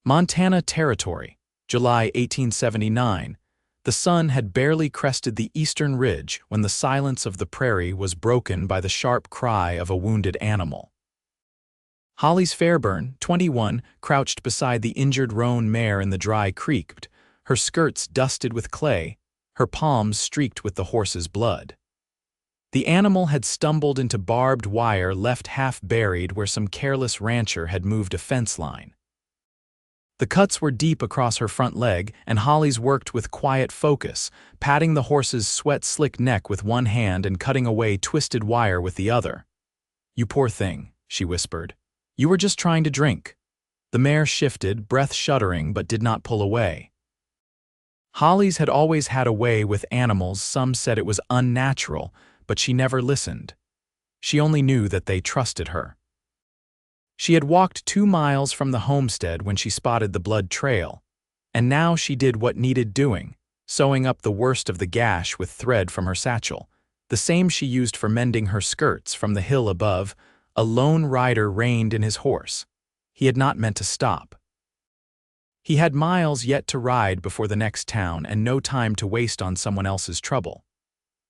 Montana Territory, July 1879. The sun had barely crested the eastern ridge when the silence of the prairie was broken by the sharp cry of a wounded animal. Hollis Fairburn, 21, crouched beside the injured roan mare in the dry creek, her skirts dusted with clay, her palms streaked with the horse's blood. The animal had stumbled into barbed wire left half buried where some careless rancher had moved a fence line. The cuts were deep across her front leg, and Hollis worked with quiet focus, patting the horse's sweat-slick neck with one hand and cutting away twisted wire with the other. "You poor thing," she whispered. "You were just trying to drink." The mare shifted, breath shuddering, but did not pull away. Hollis had always had a way with animals. Some said it was unnatural, but she never listened. She only knew that they trusted her. She had walked 2 miles from the homestead when she spotted the blood trail, and now she did what needed doing, sewing up the worst of the gash with thread from her satchel, the same she used for mending her skirts. From the hill above, a lone rider reined in his horse. He had not meant to stop. He had miles yet to ride before the next town and no time to waste on someone else's trouble.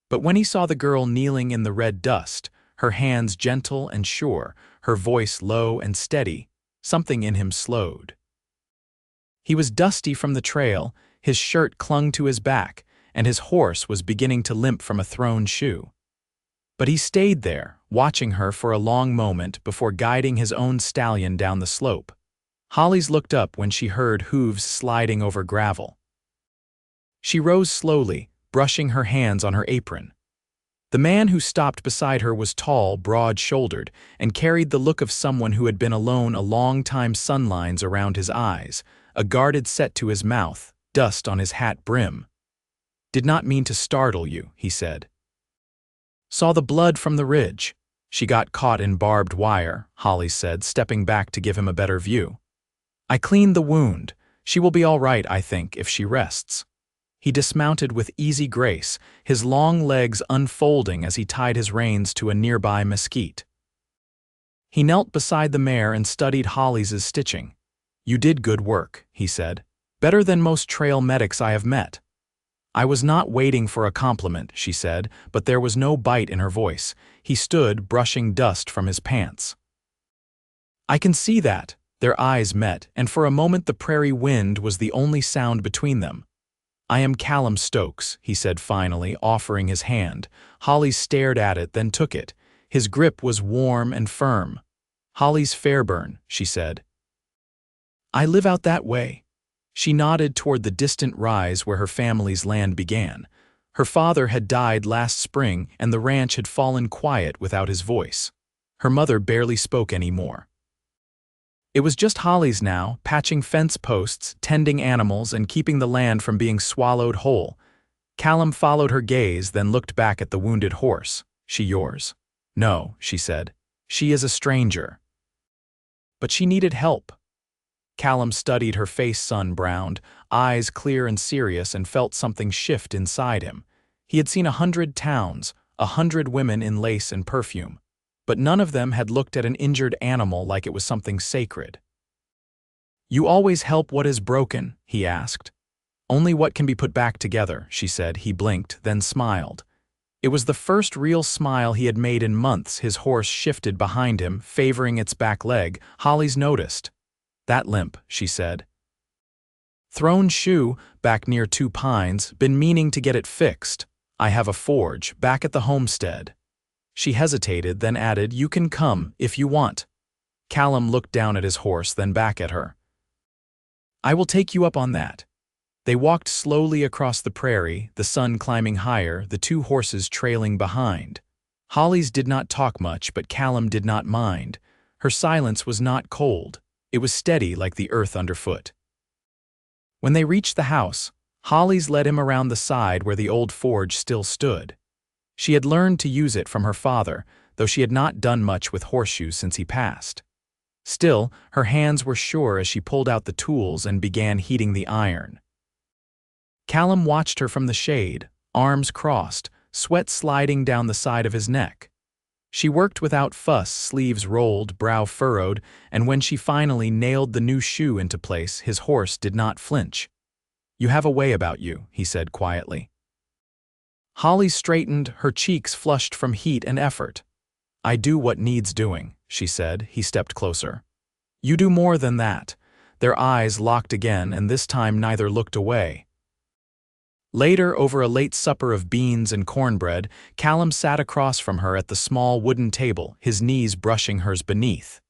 But when he saw the girl kneeling in the red dust, her hands gentle and sure, her voice low and steady, something in him slowed. He was dusty from the trail, his shirt clung to his back, and his horse was beginning to limp from a thrown shoe. But he stayed there, watching her for a long moment before guiding his own stallion down the slope. Hollis looked up when she heard hooves sliding over gravel. She rose slowly, brushing her hands on her apron. The man who stopped beside her was tall, broad-shouldered, and carried the look of someone who had been alone a long time. Sunlines around his eyes, a guarded set to his mouth, dust on his hat brim. "Did not mean to startle you," he said. "Saw the blood from the ridge." "She got caught in barbed wire," Hollis said, stepping back to give him a better view. "I cleaned the wound. She will be all right, I think, if she rests." He dismounted with easy grace, his long legs unfolding as he tied his reins to a nearby mesquite. He knelt beside the mare and studied Hollis's stitching. "You did good work," he said. "Better than most trail medics I have met." "I was not waiting for a compliment," she said, but there was no bite in her voice. He stood, brushing dust from his pants. "I can see that." Their eyes met, and for a moment the prairie wind was the only sound between them. "I am Callum Stokes," he said finally, offering his hand. Hollis stared at it, then took it. His grip was warm and firm. "Hollis Fairburn," she said. "I live out that way." She nodded toward the distant rise where her family's land began. Her father had died last spring, and the ranch had fallen quiet without his voice. Her mother barely spoke anymore. It was just Hollis now, patching fence posts, tending animals, and keeping the land from being swallowed whole. Callum followed her gaze, then looked back at the wounded horse. "She yours?" "No," she said. "She is a stranger." "But she needed help." Callum studied her face sun-browned, eyes clear and serious, and felt something shift inside him. He had seen 100 towns, 100 women in lace and perfume, but none of them had looked at an injured animal like it was something sacred. "You always help what is broken?" he asked. "Only what can be put back together," she said. He blinked, then smiled. It was the first real smile he had made in months. His horse shifted behind him, favoring its back leg. Hollis noticed. "That limp," she said. "Thrown shoe, back near 2 Pines, been meaning to get it fixed. I have a forge, back at the homestead." She hesitated, then added, "You can come, if you want." Callum looked down at his horse, then back at her. "I will take you up on that." They walked slowly across the prairie, the sun climbing higher, the 2 horses trailing behind. Hollis did not talk much, but Callum did not mind. Her silence was not cold. It was steady like the earth underfoot. When they reached the house, Hollis led him around the side where the old forge still stood. She had learned to use it from her father, though she had not done much with horseshoes since he passed. Still, her hands were sure as she pulled out the tools and began heating the iron. Callum watched her from the shade, arms crossed, sweat sliding down the side of his neck. She worked without fuss, sleeves rolled, brow furrowed, and when she finally nailed the new shoe into place, his horse did not flinch. "You have a way about you," he said quietly. Holly straightened, her cheeks flushed from heat and effort. "I do what needs doing," she said. He stepped closer. "You do more than that." Their eyes locked again, and this time neither looked away. Later, over a late supper of beans and cornbread, Callum sat across from her at the small wooden table, his knees brushing hers beneath.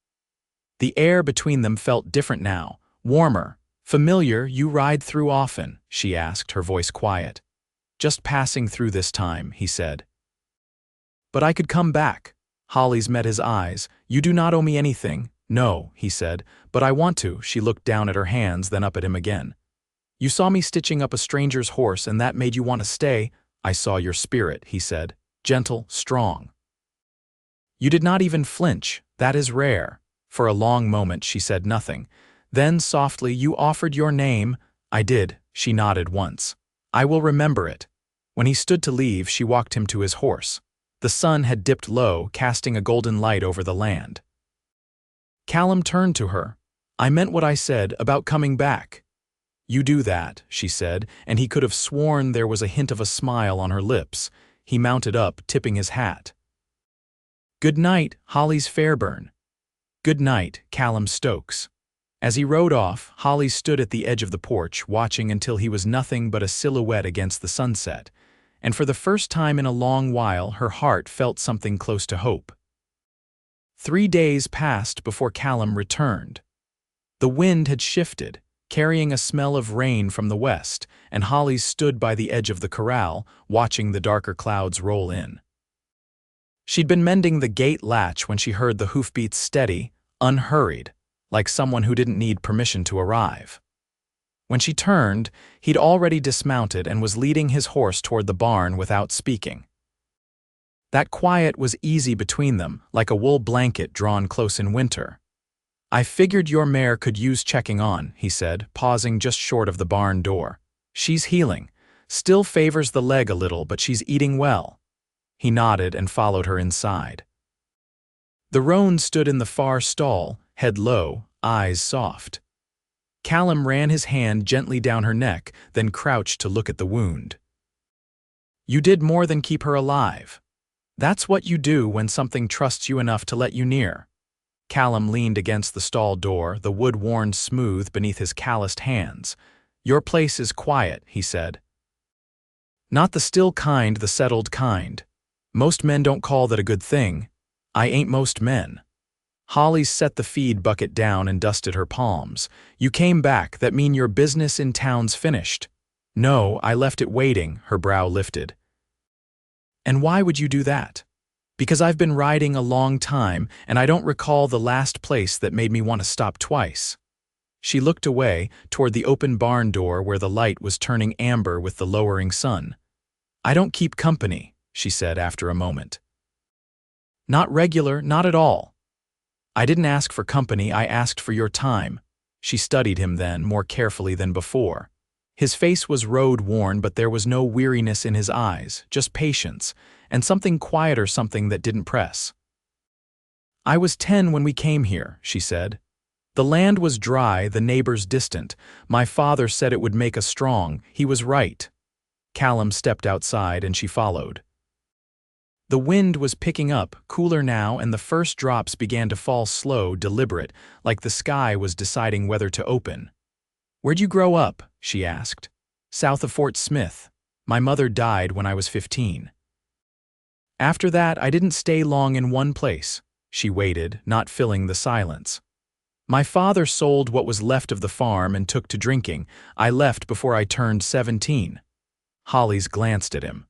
The air between them felt different now, warmer. "Familiar, you ride through often?" she asked, her voice quiet. "Just passing through this time," he said. "But I could come back." Holly's met his eyes. "You do not owe me anything." "No," he said, "but I want to." She looked down at her hands, then up at him again. "You saw me stitching up a stranger's horse, and that made you want to stay." "I saw your spirit," he said, "gentle, strong. You did not even flinch. That is rare." For a long moment she said nothing. Then, softly, "You offered your name." "I did." She nodded once. "I will remember it." When he stood to leave, she walked him to his horse. The sun had dipped low, casting a golden light over the land. Callum turned to her. "I meant what I said about coming back." "You do that," she said, and he could have sworn there was a hint of a smile on her lips. He mounted up, tipping his hat. "Good night, Hollis Fairburn." "Good night, Callum Stokes." As he rode off, Holly stood at the edge of the porch, watching until he was nothing but a silhouette against the sunset, and for the first time in a long while her heart felt something close to hope. 3 days passed before Callum returned. The wind had shifted, carrying a smell of rain from the west, and Holly stood by the edge of the corral, watching the darker clouds roll in. She'd been mending the gate latch when she heard the hoofbeats steady, unhurried, like someone who didn't need permission to arrive. When she turned, he'd already dismounted and was leading his horse toward the barn without speaking. That quiet was easy between them, like a wool blanket drawn close in winter. "I figured your mare could use checking on," he said, pausing just short of the barn door. "She's healing. Still favors the leg a little, but she's eating well." He nodded and followed her inside. The roan stood in the far stall, head low, eyes soft. Callum ran his hand gently down her neck, then crouched to look at the wound. "You did more than keep her alive. That's what you do when something trusts you enough to let you near." Callum leaned against the stall door, the wood worn smooth beneath his calloused hands. "Your place is quiet," he said. "Not the still kind, the settled kind. Most men don't call that a good thing. I ain't most men." Holly set the feed bucket down and dusted her palms. "You came back, that mean your business in town's finished." "No, I left it waiting," her brow lifted. "And why would you do that?" "Because I've been riding a long time, and I don't recall the last place that made me want to stop twice." She looked away, toward the open barn door where the light was turning amber with the lowering sun. "I don't keep company," she said after a moment. "Not regular, not at all." "I didn't ask for company, I asked for your time." She studied him then, more carefully than before. His face was road-worn, but there was no weariness in his eyes, just patience, and something quieter, something that didn't press. "I was 10 when we came here," she said. "The land was dry, the neighbors distant. My father said it would make us strong. He was right." Callum stepped outside and she followed. The wind was picking up, cooler now, and the first drops began to fall slow, deliberate, like the sky was deciding whether to open. "Where'd you grow up?" she asked. "South of Fort Smith. My mother died when I was 15. After that, I didn't stay long in one place." She waited, not filling the silence. "My father sold what was left of the farm and took to drinking. I left before I turned 17. Hollis glanced at him.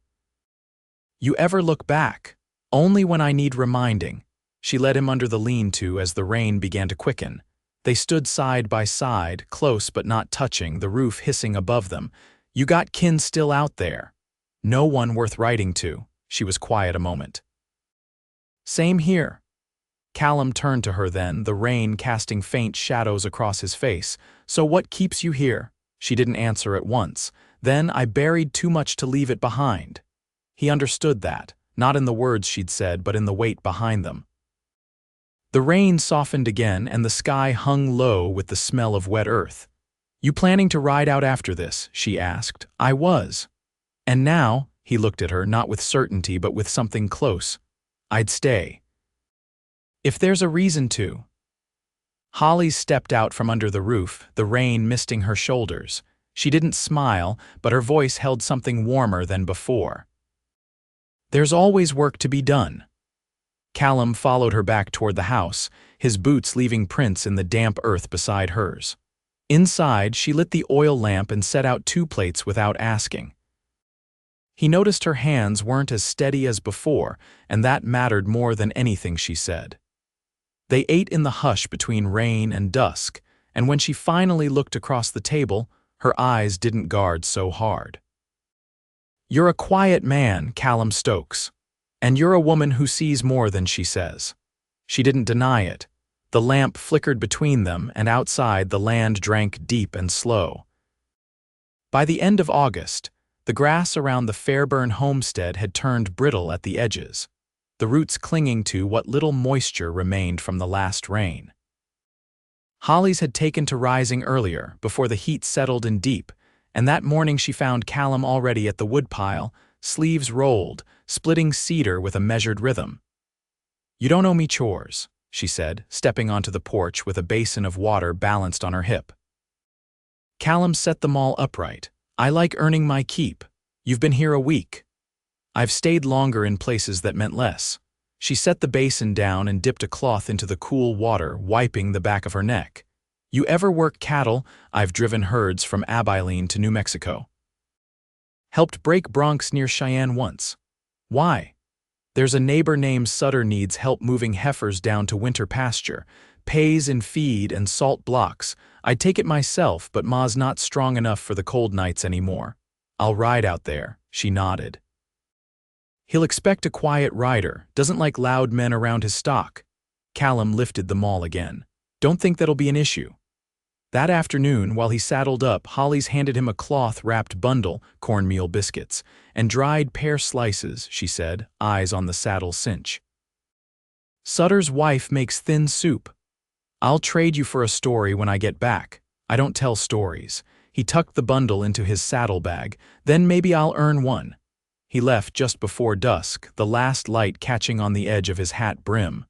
"You ever look back?" "Only when I need reminding." She led him under the lean-to as the rain began to quicken. They stood side by side, close but not touching, the roof hissing above them. "You got kin still out there?" "No one worth writing to." She was quiet a moment. "Same here." Callum turned to her then, the rain casting faint shadows across his face. "So what keeps you here?" She didn't answer at once. "Then I buried too much to leave it behind." He understood that. not in the words she'd said, but in the weight behind them. The rain softened again, and the sky hung low with the smell of wet earth. "You planning to ride out after this?" she asked. "I was." "And now," he looked at her, not with certainty but with something close, "I'd stay. If there's a reason to." Hollis stepped out from under the roof, the rain misting her shoulders. She didn't smile, but her voice held something warmer than before. "There's always work to be done." Callum followed her back toward the house, his boots leaving prints in the damp earth beside hers. Inside, she lit the oil lamp and set out 2 plates without asking. He noticed her hands weren't as steady as before, and that mattered more than anything she said. They ate in the hush between rain and dusk, and when she finally looked across the table, her eyes didn't guard so hard. "You're a quiet man, Callum Stokes. And you're a woman who sees more than she says." She didn't deny it. The lamp flickered between them, and outside the land drank deep and slow. By the end of August, the grass around the Fairburn homestead had turned brittle at the edges, the roots clinging to what little moisture remained from the last rain. Hollis had taken to rising earlier, before the heat settled in deep, and that morning she found Callum already at the woodpile, sleeves rolled, splitting cedar with a measured rhythm. "You don't owe me chores," she said, stepping onto the porch with a basin of water balanced on her hip. Callum set them all upright. "I like earning my keep. You've been here a week." "I've stayed longer in places that meant less." She set the basin down and dipped a cloth into the cool water, wiping the back of her neck. "You ever work cattle? I've driven herds from Abilene to New Mexico. Helped break broncs near Cheyenne once." "Why?" "There's a neighbor named Sutter needs help moving heifers down to winter pasture. Pays in feed and salt blocks. I'd take it myself, but Ma's not strong enough for the cold nights anymore. I'll ride out there." She nodded. "He'll expect a quiet rider, doesn't like loud men around his stock." Callum lifted the maul again. "Don't think that'll be an issue." That afternoon, while he saddled up, Hollis handed him a cloth-wrapped bundle, cornmeal biscuits, and dried pear slices, she said, eyes on the saddle cinch. "Sutter's wife makes thin soup. I'll trade you for a story when I get back. I don't tell stories." He tucked the bundle into his saddlebag. "Then maybe I'll earn one." He left just before dusk, the last light catching on the edge of his hat brim.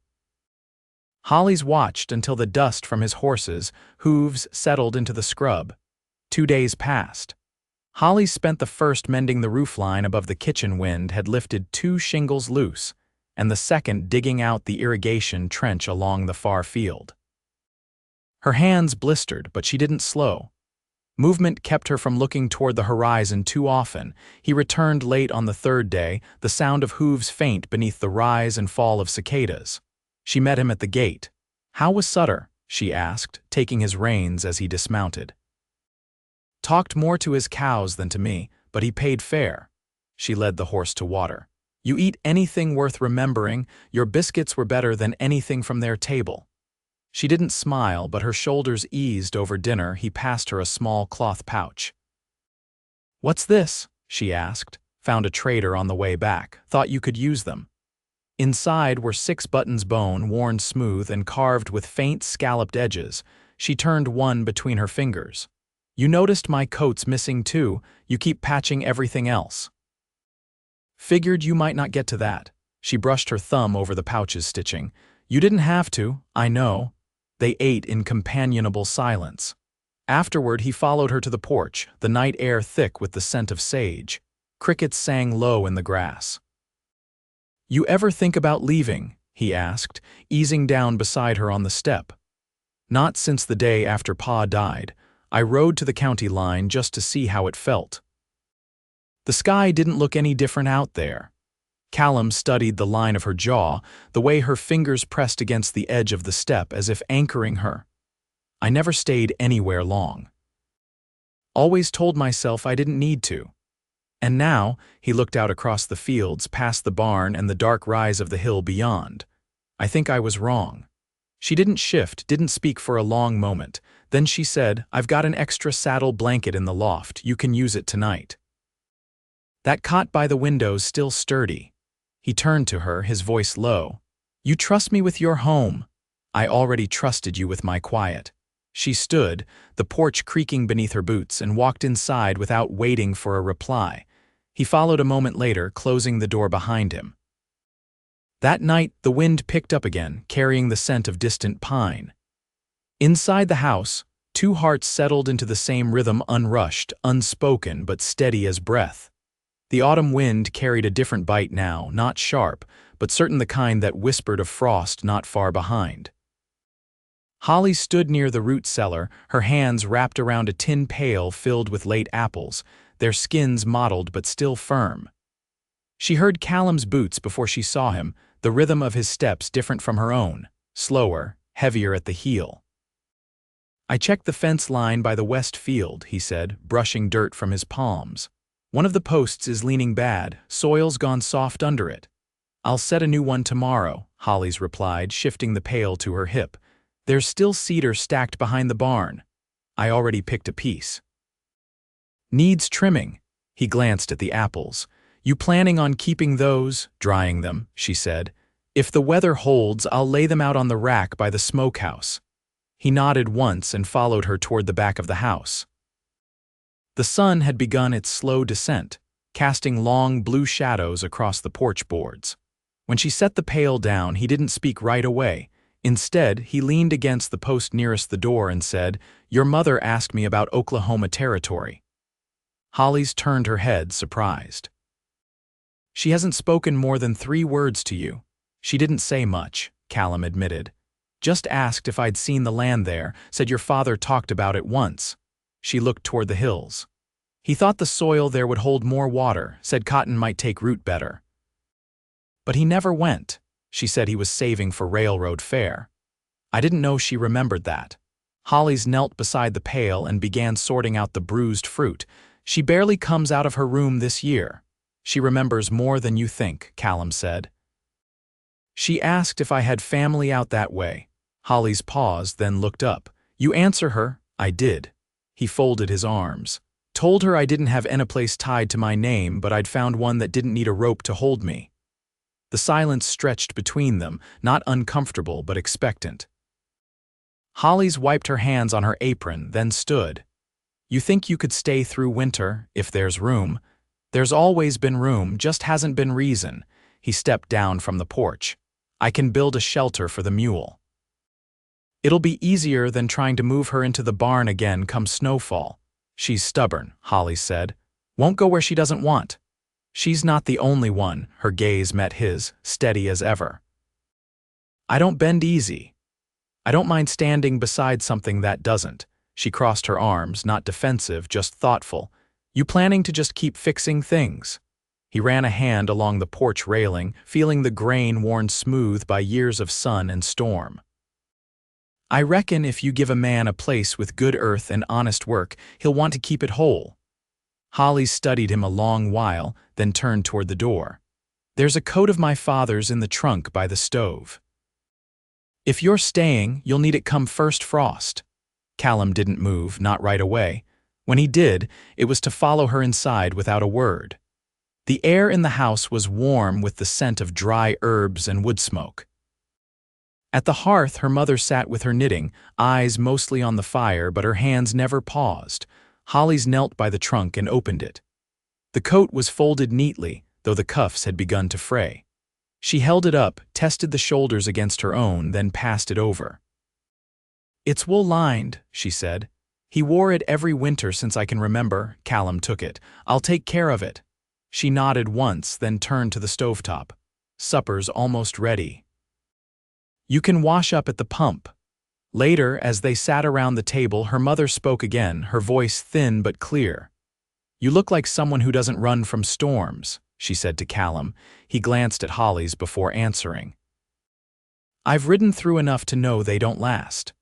Hollis watched until the dust from his horses' hooves settled into the scrub. 2 days passed. Hollis spent the first mending the roofline above the kitchen. Wind had lifted 2 shingles loose, and the second digging out the irrigation trench along the far field. Her hands blistered, but she didn't slow. Movement kept her from looking toward the horizon too often. He returned late on the 3rd day, the sound of hooves faint beneath the rise and fall of cicadas. She met him at the gate. "How was Sutter?" she asked, taking his reins as he dismounted. "Talked more to his cows than to me, but he paid fair." She led the horse to water. "You eat anything worth remembering? Your biscuits were better than anything from their table." She didn't smile, but her shoulders eased over dinner. He passed her a small cloth pouch. "What's this?" she asked. "Found a trader on the way back. Thought you could use them." Inside were 6 buttons bone, worn smooth and carved with faint scalloped edges. She turned one between her fingers. "You noticed my coat's missing too. You keep patching everything else." "Figured you might not get to that." She brushed her thumb over the pouch's stitching. "You didn't have to, I know." They ate in companionable silence. Afterward, he followed her to the porch, the night air thick with the scent of sage. Crickets sang low in the grass. "You ever think about leaving?" he asked, easing down beside her on the step. "Not since the day after Pa died. I rode to the county line just to see how it felt." The sky didn't look any different out there. Callum studied the line of her jaw, the way her fingers pressed against the edge of the step as if anchoring her. "I never stayed anywhere long. Always told myself I didn't need to. And now," he looked out across the fields, past the barn and the dark rise of the hill beyond. "I think I was wrong." She didn't shift, didn't speak for a long moment. Then she said, "I've got an extra saddle blanket in the loft. You can use it tonight." That cot by the window's still sturdy. He turned to her, his voice low. "You trust me with your home. I already trusted you with my quiet." She stood, the porch creaking beneath her boots, and walked inside without waiting for a reply. He followed a moment later, closing the door behind him. That night, the wind picked up again, carrying the scent of distant pine. Inside the house, two hearts settled into the same rhythm, unrushed, unspoken, but steady as breath. The autumn wind carried a different bite now, not sharp, but certain, the kind that whispered of frost not far behind. Holly stood near the root cellar, her hands wrapped around a tin pail filled with late apples, their skins mottled but still firm. She heard Callum's boots before she saw him, the rhythm of his steps different from her own, slower, heavier at the heel. "I checked the fence line by the west field," he said, brushing dirt from his palms. "One of the posts is leaning bad, soil's gone soft under it." "I'll set a new one tomorrow," Hollis replied, shifting the pail to her hip. "There's still cedar stacked behind the barn. I already picked a piece." "Needs trimming." He glanced at the apples. "You planning on keeping those?" "Drying them," she said. "If the weather holds, I'll lay them out on the rack by the smokehouse." He nodded once and followed her toward the back of the house. The sun had begun its slow descent, casting long blue shadows across the porch boards. When she set the pail down, he didn't speak right away. Instead, he leaned against the post nearest the door and said, "Your mother asked me about Oklahoma Territory." Hollis turned her head, surprised. "She hasn't spoken more than 3 words to you." "She didn't say much," Callum admitted. "Just asked if I'd seen the land there, said your father talked about it once." She looked toward the hills. "He thought the soil there would hold more water, said cotton might take root better." "But he never went." She said he was saving for railroad fare. I didn't know she remembered that. Hollis knelt beside the pail and began sorting out the bruised fruit. "She barely comes out of her room this year." "She remembers more than you think," Callum said. "She asked if I had family out that way." Hollis paused, then looked up. "You answer her." "I did." He folded his arms. "Told her I didn't have any place tied to my name, but I'd found one that didn't need a rope to hold me." The silence stretched between them, not uncomfortable but expectant. Hollis wiped her hands on her apron, then stood. "You think you could stay through winter, if there's room?" "There's always been room, just hasn't been reason." He stepped down from the porch. "I can build a shelter for the mule." "It'll be easier than trying to move her into the barn again come snowfall." "She's stubborn," Hollis said. "Won't go where she doesn't want." "She's not the only one." Her gaze met his, steady as ever. "I don't bend easy. I don't mind standing beside something that doesn't." She crossed her arms, not defensive, just thoughtful. "You planning to just keep fixing things?" He ran a hand along the porch railing, feeling the grain worn smooth by years of sun and storm. "I reckon if you give a man a place with good earth and honest work, he'll want to keep it whole." Holly studied him a long while, then turned toward the door. "There's a coat of my father's in the trunk by the stove. If you're staying, you'll need it come first frost." Callum didn't move, not right away. When he did, it was to follow her inside without a word. The air in the house was warm with the scent of dry herbs and wood smoke. At the hearth, her mother sat with her knitting, eyes mostly on the fire, but her hands never paused. Hollis knelt by the trunk and opened it. The coat was folded neatly, though the cuffs had begun to fray. She held it up, tested the shoulders against her own, then passed it over. "It's wool-lined," she said. "He wore it every winter since I can remember." Callum took it. "I'll take care of it." She nodded once, then turned to the stovetop. "Supper's almost ready. You can wash up at the pump." Later, as they sat around the table, her mother spoke again, her voice thin but clear. "You look like someone who doesn't run from storms," she said to Callum. He glanced at Hollis before answering. "I've ridden through enough to know they don't last."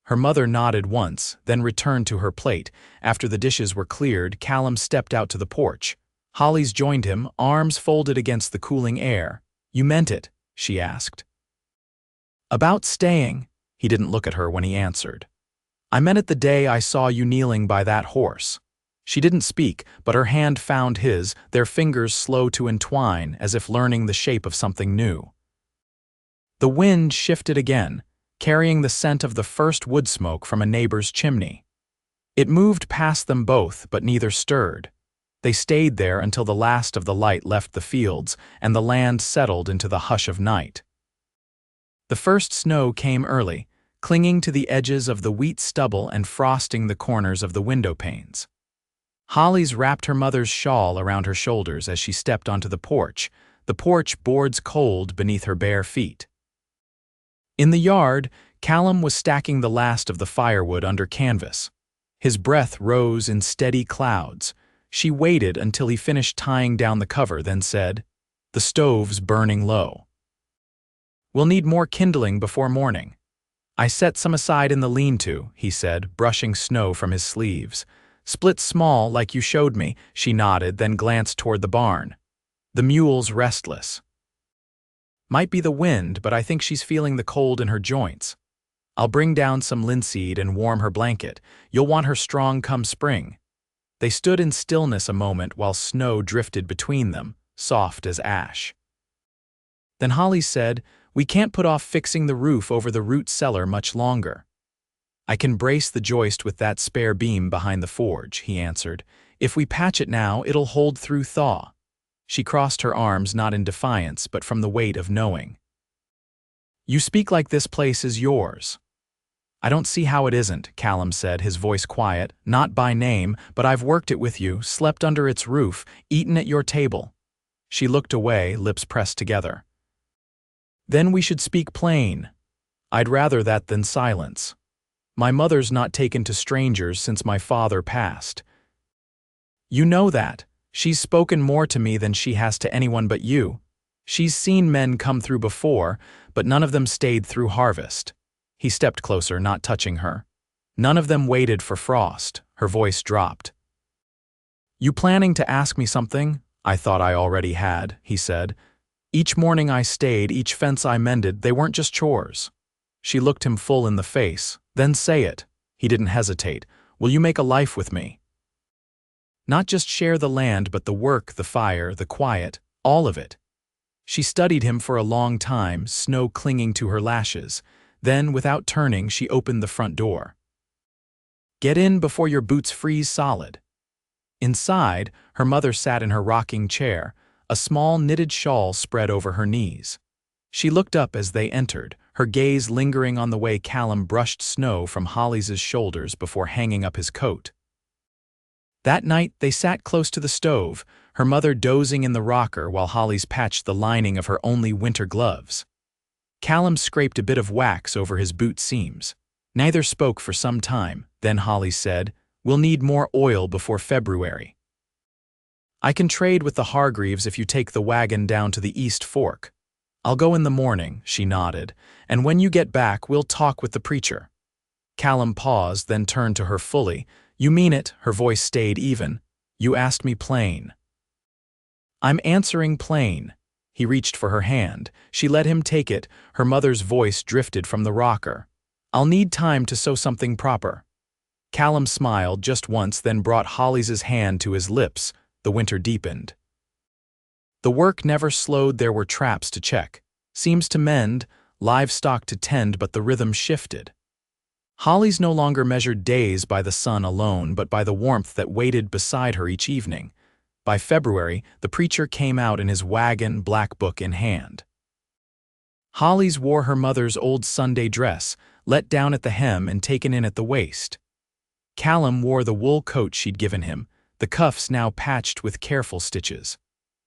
Her mother nodded once, then returned to her plate. After the dishes were cleared, Callum stepped out to the porch. Hollis joined him, arms folded against the cooling air. "You meant it?" she asked. "About staying." He didn't look at her when he answered. "I meant it the day I saw you kneeling by that horse." She didn't speak, but her hand found his, their fingers slow to entwine, as if learning the shape of something new. The wind shifted again, carrying the scent of the first wood smoke from a neighbor's chimney. It moved past them both, but neither stirred. They stayed there until the last of the light left the fields and the land settled into the hush of night. The first snow came early, clinging to the edges of the wheat stubble and frosting the corners of the window panes. Hollis wrapped her mother's shawl around her shoulders as she stepped onto the porch boards cold beneath her bare feet. In the yard, Callum was stacking the last of the firewood under canvas. His breath rose in steady clouds. She waited until he finished tying down the cover, then said, "The stove's burning low. We'll need more kindling before morning." "I set some aside in the lean-to," he said, brushing snow from his sleeves. "Split small, like you showed me." She nodded, then glanced toward the barn. "The mule's restless. Might be the wind, but I think she's feeling the cold in her joints. I'll bring down some linseed and warm her blanket. You'll want her strong come spring." They stood in stillness a moment while snow drifted between them, soft as ash. Then Hollis said, "We can't put off fixing the roof over the root cellar much longer." "I can brace the joist with that spare beam behind the forge," he answered. "If we patch it now, it'll hold through thaw." She crossed her arms not in defiance, but from the weight of knowing. "You speak like this place is yours." "I don't see how it isn't," Callum said, his voice quiet. "Not by name, but I've worked it with you, slept under its roof, eaten at your table." She looked away, lips pressed together. "Then we should speak plain. I'd rather that than silence. My mother's not taken to strangers since my father passed. You know that. She's spoken more to me than she has to anyone but you. She's seen men come through before, but none of them stayed through harvest." He stepped closer, not touching her. "None of them waited for frost." Her voice dropped. "You planning to ask me something?" "I thought I already had," he said. "Each morning I stayed, each fence I mended, they weren't just chores." She looked him full in the face. "Then say it." He didn't hesitate. "Will you make a life with me? Not just share the land, but the work, the fire, the quiet, all of it." She studied him for a long time, snow clinging to her lashes. Then, without turning, she opened the front door. "Get in before your boots freeze solid." Inside, her mother sat in her rocking chair, a small knitted shawl spread over her knees. She looked up as they entered, her gaze lingering on the way Callum brushed snow from Hollis's shoulders before hanging up his coat. That night, they sat close to the stove, her mother dozing in the rocker while Hollis patched the lining of her only winter gloves. Callum scraped a bit of wax over his boot seams. Neither spoke for some time. Then Hollis said, "We'll need more oil before February. I can trade with the Hargreaves if you take the wagon down to the East Fork." "I'll go in the morning," she nodded, "and when you get back, we'll talk with the preacher." Callum paused, then turned to her fully. "You mean it?" Her voice stayed even. "You asked me plain." "I'm answering plain." He reached for her hand. She let him take it. Her mother's voice drifted from the rocker. "I'll need time to sew something proper." Callum smiled just once, then brought Hollis's hand to his lips. The winter deepened. The work never slowed. There were traps to check, seams to mend, livestock to tend, but the rhythm shifted. Hollis no longer measured days by the sun alone, but by the warmth that waited beside her each evening. By February, the preacher came out in his wagon, black book in hand. Hollis wore her mother's old Sunday dress, let down at the hem and taken in at the waist. Callum wore the wool coat she'd given him, the cuffs now patched with careful stitches.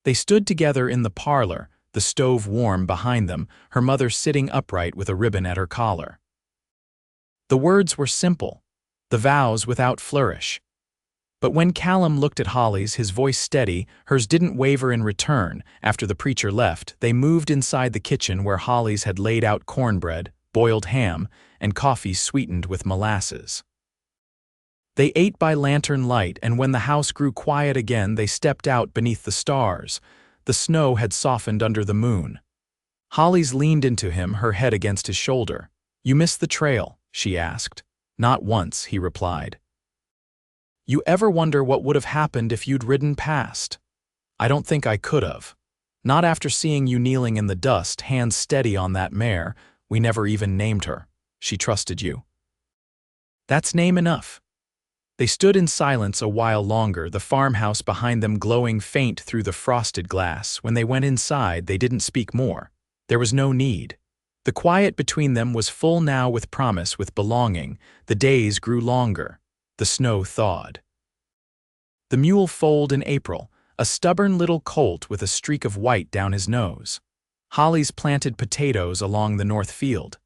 They stood together in the parlor, the stove warm behind them, her mother sitting upright with a ribbon at her collar. The words were simple, the vows without flourish. But when Callum looked at Hollis, his voice steady, hers didn't waver in return. After the preacher left, they moved inside the kitchen where Hollis had laid out cornbread, boiled ham, and coffee sweetened with molasses. They ate by lantern light, and when the house grew quiet again, they stepped out beneath the stars. The snow had softened under the moon. Hollis leaned into him, her head against his shoulder. "You missed the trail?" she asked. "Not once," he replied. You ever wonder what would have happened if you'd ridden past? I don't think I could have. Not after seeing you kneeling in the dust, hands steady on that mare. We never even named her. She trusted you. That's name enough. They stood in silence a while longer, the farmhouse behind them glowing faint through the frosted glass. When they went inside, they didn't speak more. There was no need. The quiet between them was full now with promise, with belonging. The days grew longer. The snow thawed. The mule foaled in April, a stubborn little colt with a streak of white down his nose. Hollis planted potatoes along the north field.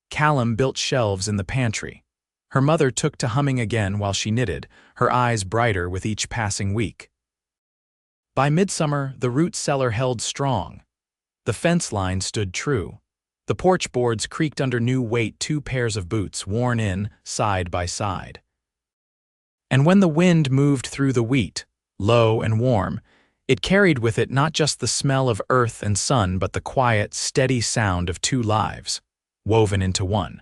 Callum built shelves in the pantry. Her mother took to humming again while she knitted, her eyes brighter with each passing week. By midsummer, the root cellar held strong. The fence line stood true. The porch boards creaked under new weight, 2 pairs of boots worn in side by side. And when the wind moved through the wheat, low and warm, it carried with it not just the smell of earth and sun, but the quiet, steady sound of 2 lives, woven into one.